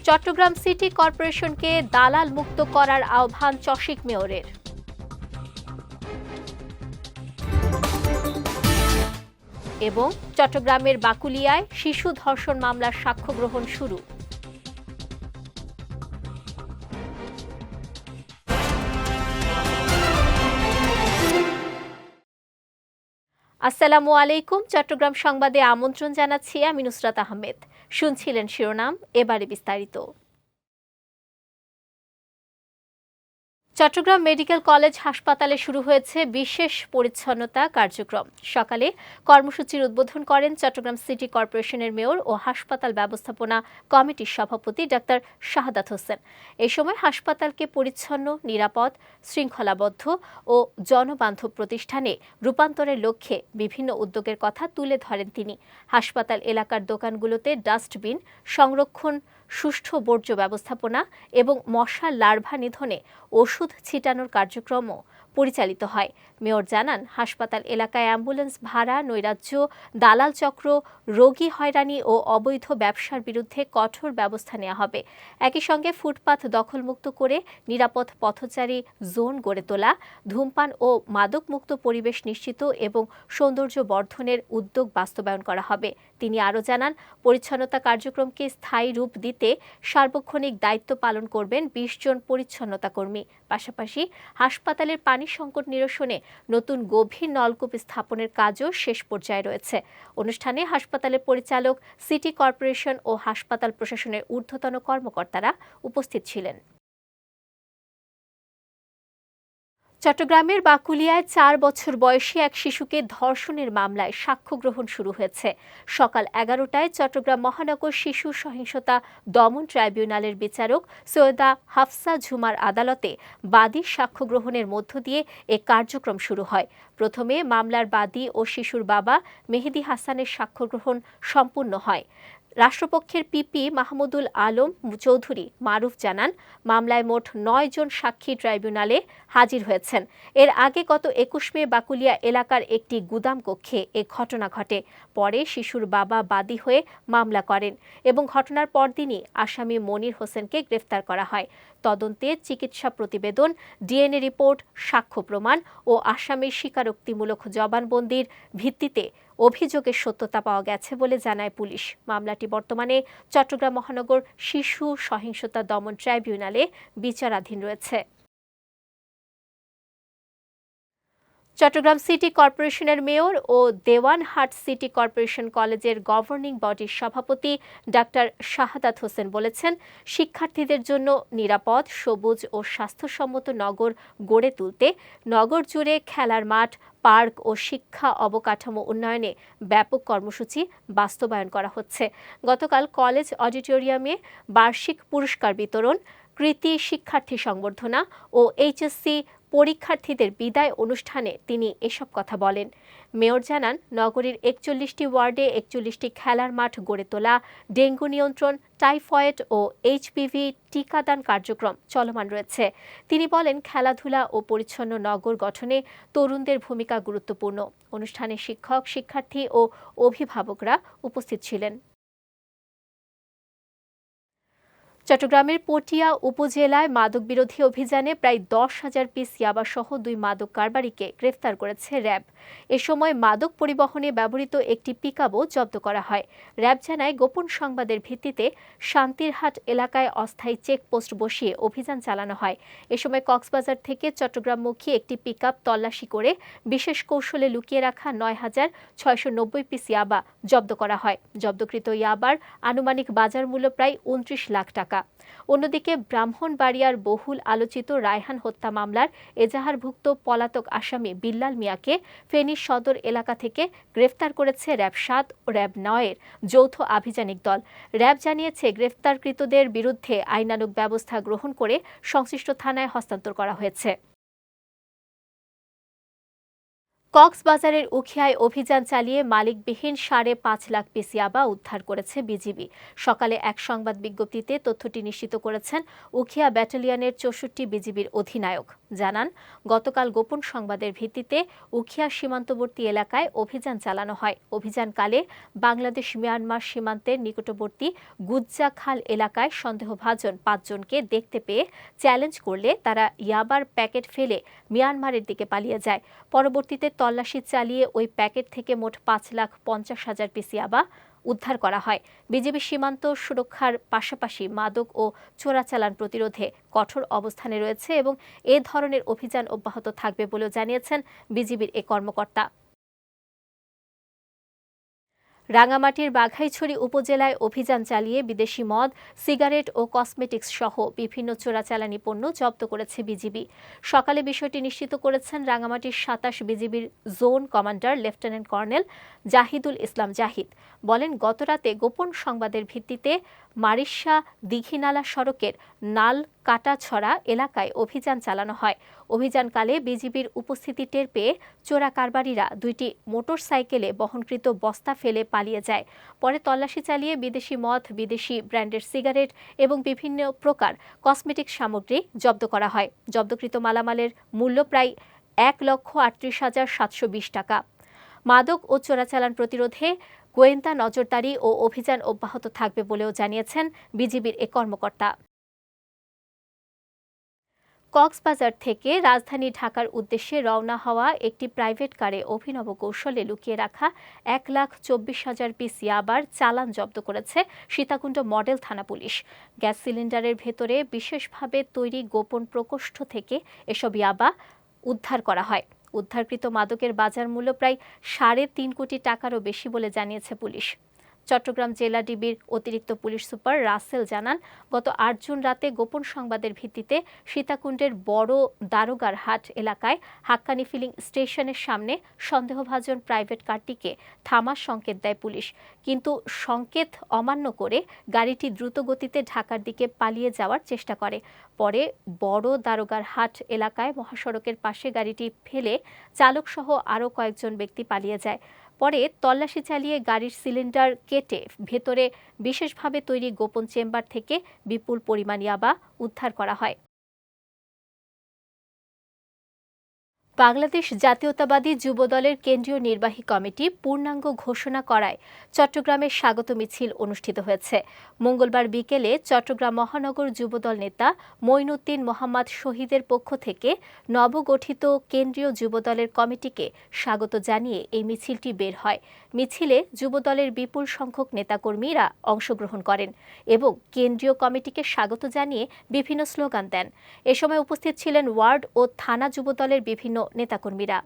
Chittagong city কর্পোরেশনকে দালাল মুক্ত করার আহ্বান চসিক মেয়রের। এবং চট্টগ্রামের বাকুলিয়ায় শিশু ধর্ষণ মামলার সাক্ষ্য গ্রহণ শুরু। আসসালামু আলাইকুম। চট্টগ্রাম সংবাদে আমন্ত্রণ জানাচ্ছি আমি নুসরাত আহমেদ। শুনছিলেন শিরোনাম, এবারে বিস্তারিত। চট্টগ্রাম মেডিকেল কলেজ হাসপাতালে শুরু হয়েছে বিশেষ পরিচ্ছন্নতা কার্যক্রম। সকালে কর্মসূচির উদ্বোধন করেন চট্টগ্রাম সিটি কর্পোরেশনের মেয়র ও হাসপাতাল ব্যবস্থাপনা কমিটির সভাপতি ডাক্তার শাহাদাত হোসেন। এ সময় হাসপাতালকে পরিচ্ছন্ন, নিরাপদ, শৃঙ্খলাবদ্ধ ও জনবান্ধব প্রতিষ্ঠানে রূপান্তরের লক্ষ্যে বিভিন্ন উদ্যোগের কথা তুলে ধরেন তিনি। হাসপাতাল এলাকার দোকানগুলোতে ডাস্টবিন সংরক্ষণ, সুষ্ঠু বর্জ্য ব্যবস্থাপনা এবং মশার লার্ভা নিধনে ওষুধ ছিটানোর কার্যক্রমও পরিচালিত হয়। মেয়র জানান, হাসপাতাল এলাকায় অ্যাম্বুলেন্স ভাড়া, নৈরাজ্য, দালাল চক্র, রোগী হয়রানি ও অবৈধ ব্যবসার বিরুদ্ধে কঠোর ব্যবস্থা নেওয়া হবে। একই সঙ্গে ফুটপাত দখলমুক্ত করে নিরাপদ পথচারী জোন গড়ে তোলা, ধূমপান ও মাদকমুক্ত পরিবেশ নিশ্চিত এবং সৌন্দর্য বর্ধনের উদ্যোগ বাস্তবায়ন করা হবে। তিনি আরও জানান, পরিচ্ছন্নতা কার্যক্রমকে স্থায়ী রূপ দিতে সার্বক্ষণিক দায়িত্ব পালন করবেন ২০ জন পরিচ্ছন্নতা কর্মী। পাশাপাশি হাসপাতালের পানি সংকট নিরসনে নতুন গভীর নলকূপ স্থাপনের কাজও শেষ পর্যায়ে রয়েছে। অনুষ্ঠানে হাসপাতালের পরিচালক, সিটি কর্পোরেশন ও হাসপাতাল প্রশাসনের ঊর্ধ্বতন কর্মকর্তারা উপস্থিত ছিলেন। চট্টগ্রামের বাকুলিয়ায় ৪ বছর বয়সী এক শিশুকে ধর্ষণের মামলায় সাক্ষ্য গ্রহণ শুরু হয়েছে। সকাল ১১টায় চট্টগ্রাম মহানগর শিশু সহিংসতা দমন ট্রাইব্যুনালের বিচারক সৈয়দা হাফসা ঝুমার আদালতে বাদীর সাক্ষ্য গ্রহণের মধ্য দিয়ে এ কার্যক্রম শুরু হয়। প্রথমে মামলার বাদী ও শিশুর বাবা মেহেদী হাসানের সাক্ষ্য গ্রহণ সম্পূর্ণ হয়। রাষ্ট্রপক্ষের পিপি মাহমুদুল আলম চৌধুরী মারুফ জানান, মামলায় মোট ৯ জন সাক্ষী ট্রাইব্যুনালে হাজির হয়েছেন। এর আগে গত ২১ মে বাকুলিয়া এলাকার একটি গুদাম কক্ষে এ ঘটনা ঘটে। পরে শিশুর বাবা বাদী হয়ে মামলা করেন এবং ঘটনার পরদিনই আসামি মনির হোসেনকে গ্রেফতার করা হয়। তদন্তে চিকিৎসা প্রতিবেদন, ডিএনএ রিপোর্ট, সাক্ষ্য প্রমাণ ও আসামির স্বীকারোক্তিমূলক জবানবন্দির ভিত্তিতে অভিযোগের সত্যতা পাওয়া গেছে বলে জানায় পুলিশ। মামলাটি বর্তমানে চট্টগ্রাম মহানগর শিশু সহিংসতা দমন ট্রাইব্যুনালে বিচারাধীন রয়েছে। চট্টগ্রাম সিটি কর্পোরেশনের মেয়র ও দেওয়ানহাট সিটি কর্পোরেশন কলেজের গভর্নিং বডির সভাপতি ডাক্তার শাহাদাত হোসেন বলেছেন, শিক্ষার্থীদের জন্য নিরাপদ, সবুজ ও স্বাস্থ্যসম্মত নগর গড়ে তুলতে নগর জুড়ে খেলার মাঠ, পার্ক ও শিক্ষা অবকাঠামো উন্নয়নে ব্যাপক কর্মসূচি বাস্তবায়ন করা হচ্ছে। গতকাল কলেজ অডিটোরিয়ামে বার্ষিক পুরস্কার বিতরণ, কৃতি শিক্ষার্থী সংবর্ধনা ও এইচএসসি পরীক্ষার্থীদের বিদায় অনুষ্ঠানে তিনি এসব কথা বলেন। মেয়র জানান, নগরীর ৪১টি ওয়ার্ডে ৪১টি খেলার মাঠ গড়ে তোলা, ডেঙ্গু নিয়ন্ত্রণ, টাইফয়েড ও এইচপিভি টিকাদান কার্যক্রম চলমান রয়েছে। তিনি বলেন, খেলাধুলা ও পরিচ্ছন্ন নগর গঠনে তরুণদের ভূমিকা গুরুত্বপূর্ণ। অনুষ্ঠানে শিক্ষক, শিক্ষার্থী ও অভিভাবকরা উপস্থিত ছিলেন। চট্টগ্রামের পটিয়া উপজেলায় মাদকবিরোধী অভিযানে প্রায় ১০,০০০ পিস ইয়াবাসহ ২ মাদক কারবারিকে গ্রেফতার করেছে র্যাব। এ সময় মাদক পরিবহনে ব্যবহৃত একটি পিকআপও জব্দ করা হয়। র্যাব জানায়, গোপন সংবাদের ভিত্তিতে শান্তিরহাট এলাকায় অস্থায়ী চেকপোস্ট বসিয়ে অভিযান চালানো হয়। এ সময় কক্সবাজার থেকে চট্টগ্রামমুখী একটি পিকআপ তল্লাশি করে বিশেষ কৌশলে লুকিয়ে রাখা ৯,৬৯০ পিস ইয়াবা জব্দ করা হয়। জব্দকৃত ইয়াবার আনুমানিক বাজার মূল্য প্রায় ২৯ লাখ টাকা। অন্যদিকে ব্রাহ্মণবাড়িয়ার বহুল আলোচিত রায়হান হত্যা মামলার এজাহারভুক্ত পলাতক আসামি বিল্লাল মিয়াকে ফেনী সদর এলাকা থেকে গ্রেফতার করেছে র্যাব ৭ ও র্যাব ৯ এর যৌথ আভিযানিক দল। র্যাব জানিয়েছে, গ্রেফতারকৃতদের বিরুদ্ধে আইনানুগ ব্যবস্থা গ্রহণ করে সংশ্লিষ্ট থানায় হস্তান্তর করা হয়েছে। কক্সবাজারের উখিয়ায় অভিযান চালিয়ে মালিকবিহীন ৫.৫ লাখ পিস ইয়াবা উদ্ধার করেছে বিজিবি। সকালে এক সংবাদ বিজ্ঞপ্তিতে তথ্যটি নিশ্চিত করেছেন উখিয়া ব্যাটালিয়নের ৬৪ বিজিবির অধিনায়ক। জানান, গতকাল গোপন সংবাদের ভিত্তিতে উখিয়া সীমান্তবর্তী এলাকায় অভিযান চালানো হয়। অভিযানকালে বাংলাদেশ মিয়ানমার সীমান্তের নিকটবর্তী গুজ্জা খাল এলাকায় সন্দেহভাজন ৫ জনকে দেখতে পেয়ে চ্যালেঞ্জ করলে তারা ইয়াবার প্যাকেট ফেলে মিয়ানমারের দিকে পালিয়ে যায়। পরবর্তীতে তল্লাশি চালিয়ে ওই প্যাকেট থেকে মোট ৫,৫০,০০০ পিস ইয়াবা উদ্ধার করা হয়। বিজিবি সীমান্ত সুরক্ষার পাশাপাশি মাদক ও চোরাচালান প্রতিরোধে কঠোর অবস্থানে রয়েছে এবং এ ধরনের অভিযান অব্যাহত থাকবে বলেও জানিয়েছেন বিজিবির এ কর্মকর্তা। রাঙামাটির বাঘাইছড়ি উপজেলায় অভিযান চালিয়ে বিদেশি মদ, সিগারেট ও কসমেটিক্স সহ বিভিন্ন চোরাচালানি পণ্য জব্দ করেছে বিজিবি। সকালে বিষয়টি নিশ্চিত করেছেন রাঙামাটির ২৭ বিজিবির zone commander lieutenant colonel Zahidul Islam Zahid. বলেন, গতরাতে গোপন সংবাদের ভিত্তিতে মারিশা দীঘিনালা সড়কের নাল কাটাছড়া এলাকায় অভিযান চালানো হয়। অভিযানকালে বিজিবির উপস্থিতি টের পেয়ে চোরা কারবারিরা ২টি মোটরসাইকেলে বহনকৃত বস্তা ফেলে পালিয়ে যায়। পরে তল্লাশি চালিয়ে বিদেশি মদ, বিদেশি ব্র্যান্ডের সিগারেট এবং বিভিন্ন প্রকার কসমেটিক সামগ্রী জব্দ করা হয়। জব্দকৃত মালামালের মূল্য প্রায় ১,৩৮,৭২০ টাকা। মাদক ও চোরাচালান প্রতিরোধে গোয়েন্দা নজরদারি ও অভিযান অব্যাহত থাকবে বলেও জানিয়েছেন বিজিবির এ কর্মকর্তা। কক্সবাজার থেকে রাজধানী ঢাকার উদ্দেশ্যে রওনা হওয়া একটি প্রাইভেট কারে অভিনব কৌশলে লুকিয়ে রাখা ১,২৪,০০০ পিস ইয়াবার চালান জব্দ করেছে সীতাকুণ্ড মডেল থানা পুলিশ। গ্যাস সিলিন্ডারের ভেতরে বিশেষভাবে তৈরি গোপন প্রকোষ্ঠ থেকে এসব ইয়াবা উদ্ধার করা হয়। উদ্ধারকৃত মাদকের বাজার মূল্য প্রায় ৩.৫ কোটি টাকারও বেশি বলে জানিয়েছে পুলিশ। চট্টগ্রাম জেলা ডিবির অতিরিক্ত পুলিশ সুপার রাসেল জানান, গত ৮ জুন রাতে গোপন সংবাদের ভিত্তিতে সীতাকুণ্ডের বড় দারোগার হাট এলাকায় হাক্কানি ফিলিং স্টেশনের সামনে সন্দেহভাজন প্রাইভেট কারটিকে থামার সংকেত দেয় পুলিশ। কিন্তু সংকেত অমান্য করে গাড়িটি দ্রুত গতিতে ঢাকার দিকে পালিয়ে যাওয়ার চেষ্টা করে। পরে বড় দারোগার হাট এলাকায় মহাসড়কের পাশে গাড়িটি ফেলে চালকসহ আরও কয়েকজন ব্যক্তি পালিয়ে যায়। পরে তল্লাশি চালিয়ে গাড়ির সিলিন্ডার কেটে ভেতরে বিশেষভাবে তৈরি গোপন চেম্বার থেকে বিপুল পরিমাণ ইয়াবা উদ্ধার করা হয়। বাংলাদেশ জাতীয়তাবাদী যুবদলের কেন্দ্রীয় নির্বাহী কমিটি পূর্ণাঙ্গ ঘোষণা করায় চট্টগ্রামে স্বাগত মিছিল অনুষ্ঠিত হয়েছে। মঙ্গলবার বিকেলে চট্টগ্রাম মহানগর যুবদল নেতা মঈনুদ্দিন মোহাম্মদ শহীদের পক্ষ থেকে নবগঠিত কেন্দ্রীয় যুবদলের কমিটিকে স্বাগত জানিয়ে এই মিছিলটি বের হয়। মিছিলে যুবদলের বিপুল সংখ্যক নেতাকর্মীরা অংশগ্রহণ করেন এবং কেন্দ্রীয় কমিটিকে স্বাগত জানিয়ে বিভিন্ন স্লোগান দেন। এ সময় উপস্থিত ছিলেন ওয়ার্ড ও থানা যুবদলের বিভিন্ন নেতাকর্মীরা।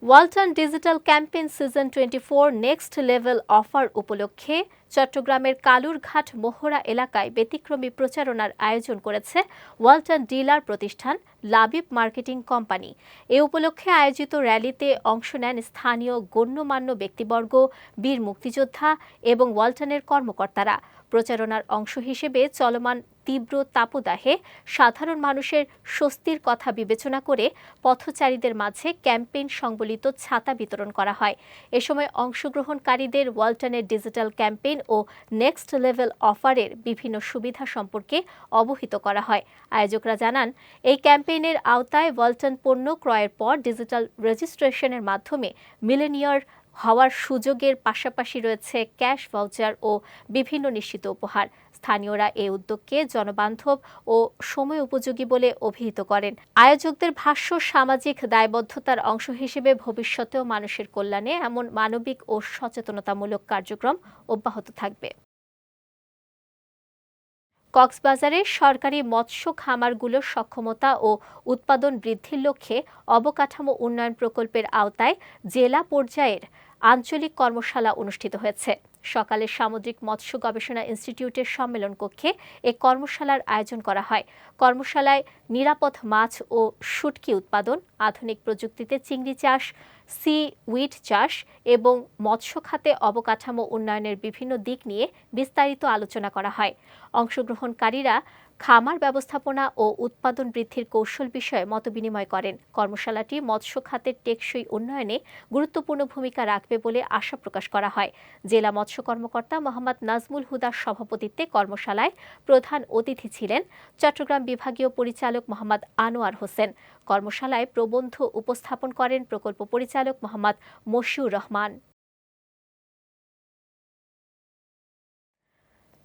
Walton digital campaign season 24 next level offer উপলক্ষে চট্টগ্রামের কালুরঘাট মোহরা এলাকায় ব্যতিক্রমী প্রচারণার আয়োজন করেছে ওয়ালটন ডিলার প্রতিষ্ঠান লাবিব মার্কেটিং কোম্পানি। এ উপলক্ষে আয়োজিত র্যালিতে অংশ নেন স্থানীয় গণ্যমান্য ব্যক্তিবর্গ, বীর মুক্তিযোদ্ধা এবং ওয়ালটনের কর্মকর্তারা। প্রচারণার অংশ হিসেবে চলমান তীব্র তাপদাহে সাধারণ মানুষের স্বস্তির কথা বিবেচনা করে পথচারীদের মাঝে ক্যাম্পেইন সংবলিত ছাতা বিতরণ করা হয়। এ সময় অংশগ্রহণকারীদের ওয়ালটনের ডিজিটাল ক্যাম্পেইন ও নেক্সট লেভেল অফারের বিভিন্ন সুবিধা সম্পর্কে অবহিত করা হয়। আয়োজকরা জানান, এই ক্যাম্পেইনের আওতায় ওয়ালটন পণ্য ক্রয়ের পর ডিজিটাল রেজিস্ট্রেশনের মাধ্যমে মিলেনিয়ার হওয়ার সুযোগের পাশাপাশি রয়েছে ক্যাশ ভাউচার ও বিভিন্ন নিশ্চিত উপহার। স্থানীয়রা এই উদ্যোগকে জনবান্ধব ও সময় উপযোগী বলে অভিহিত করেন। আয়োজকদের ভাষ্য, সামাজিক দায়বদ্ধতার অংশ হিসেবে ভবিষ্যতেও মানুষের কল্যাণে এমন মানবিক ও সচেতনতামূলক কার্যক্রম অব্যাহত থাকবে। কক্সবাজারে সরকারি মৎস্য খামারগুলোর সক্ষমতা ও উৎপাদন বৃদ্ধির লক্ষ্যে অবকাঠামো উন্নয়ন প্রকল্পের আওতায় জেলা পর্যায়ের আঞ্চলিক কর্মশালা অনুষ্ঠিত হয়েছে। সকালে সামুদ্রিক মৎস্য গবেষণা ইনস্টিটিউটের সম্মেলন কক্ষে এ কর্মশালার আয়োজন করা হয়। কর্মশালায় নিরাপদ মাছ ও শুটকি উৎপাদন, আধুনিক প্রযুক্তিতে চিংড়ি চাষ, সি উইড চাষ এবং মৎস্য খাতে অবকাঠামো উন্নয়নের বিভিন্ন দিক নিয়ে বিস্তারিত আলোচনা করা হয়। অংশগ্রহণকারীরা খামার ব্যবস্থাপনা ও উৎপাদন বৃদ্ধির কৌশল বিষয়ে মতবিনিময় করেন। কর্মশালাটি মৎস্য খাতের টেকসই উন্নয়নে গুরুত্বপূর্ণ ভূমিকা রাখবে বলে আশা প্রকাশ করা হয়। জেলা মৎস্য কর্মকর্তা মোহাম্মদ নাজমুল হুদার সভাপতিত্বে কর্মশালায় প্রধান অতিথি ছিলেন চট্টগ্রাম বিভাগীয় পরিচালক মোহাম্মদ আনোয়ার হোসেন। কর্মশালায় প্রবন্ধ উপস্থাপন করেন প্রকল্প পরিচালক মোহাম্মদ মশিউর রহমান।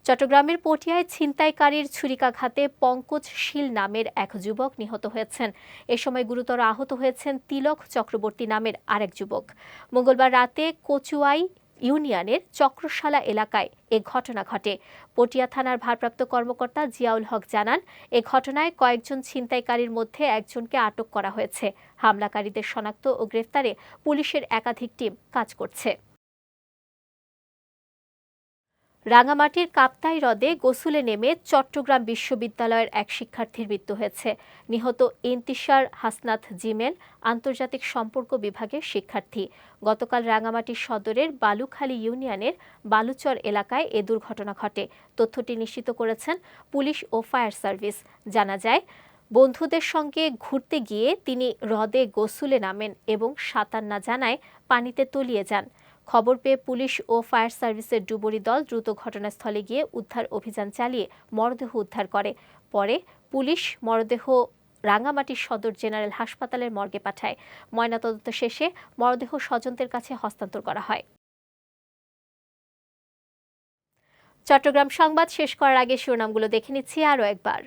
চট্টগ্রামের পটিয়ায় ছিনতাইকারীর ছুরিকাঘাতে পঙ্কজ শীল নামের এক যুবক নিহত হয়েছেন। এ সময় গুরুতর আহত হয়েছেন তিলক চক্রবর্তী নামের আরেক যুবক। মঙ্গলবার রাতে কচুয়াই ইউনিয়নের চক্রশালা এলাকায় এ ঘটনা ঘটে। পটিয়া থানার ভারপ্রাপ্ত কর্মকর্তা জিয়াউল হক জানান, এ ঘটনায় কয়েকজন ছিনতাইকারীর মধ্যে একজনকে আটক করা হয়েছে। হামলাকারীদের শনাক্ত ও গ্রেফতারে পুলিশের একাধিক টিম কাজ করছে। রাঙামাটির কাপ্তাই হ্রদে গোসলে নেমে চট্টগ্রাম বিশ্ববিদ্যালয়ের এক শিক্ষার্থীর মৃত্যু হয়েছে। নিহত ইন্তিশার হাসনাত জিমেল আন্তর্জাতিক সম্পর্ক বিভাগের শিক্ষার্থী। গতকাল রাঙামাটি সদরের বালুখালী ইউনিয়নের বালুচর এলাকায় এ দুর্ঘটনা ঘটে। তথ্যটি নিশ্চিত করেছেন পুলিশ ও ফায়ার সার্ভিস। জানা যায়, বন্ধুদের সঙ্গে ঘুরতে গিয়ে তিনি হ্রদে গোসলে নামেন এবং সাঁতার না জানায় পানিতে তলিয়ে যান। খবর পেয়ে পুলিশ ও ফায়ার সার্ভিসের ডুবুরি দল দ্রুত ঘটনাস্থলে গিয়ে উদ্ধার অভিযান চালিয়ে মরদেহ উদ্ধার করে। পরে পুলিশ মরদেহ রাঙামাটি সদর জেনারেল হাসপাতালের মর্গে পাঠায়। ময়নাতদন্ত শেষে মরদেহ স্বজনদের কাছে হস্তান্তর করা হয়। চট্টগ্রাম সংবাদ শেষ করার আগে শিরোনামগুলো দেখে নিচ্ছি আরও একবার।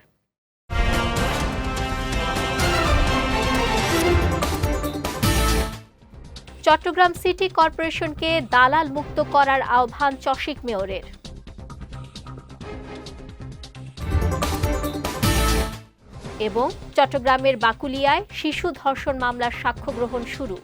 চট্টগ্রাম সিটি কর্পোরেশনকে দালাল মুক্ত করার আহ্বান চসিক মেয়রের। এবং চট্টগ্রামের বাকুলিয়ায় শিশু ধর্ষণ মামলার সাক্ষ্য গ্রহণ শুরু।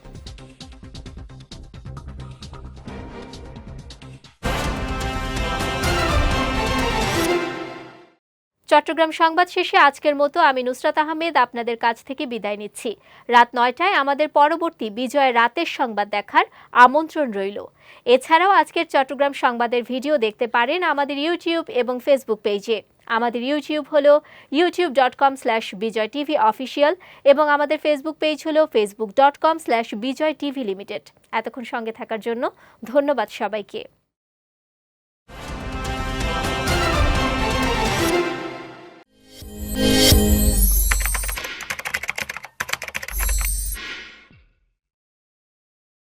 চট্টগ্রাম সংবাদ শেষে আজকের মতো আমি নুসরাত আহমেদ আপনাদের কাছ থেকে বিদায় নিচ্ছি। রাত ৯টায় আমাদের পরবর্তী বিজয় রাতের সংবাদ দেখার আমন্ত্রণ রইল। এছাড়াও আজকের চট্টগ্রাম সংবাদের ভিডিও দেখতে পারেন আমাদের ইউটিউব এবং ফেসবুক পেজে। আমাদের ইউটিউব হলো youtube.com/bijoytvofficial এবং আমাদের ফেসবুক পেজ হলো facebook.com/bijoytvlimited। এতক্ষণ সঙ্গে থাকার জন্য ধন্যবাদ সবাইকে।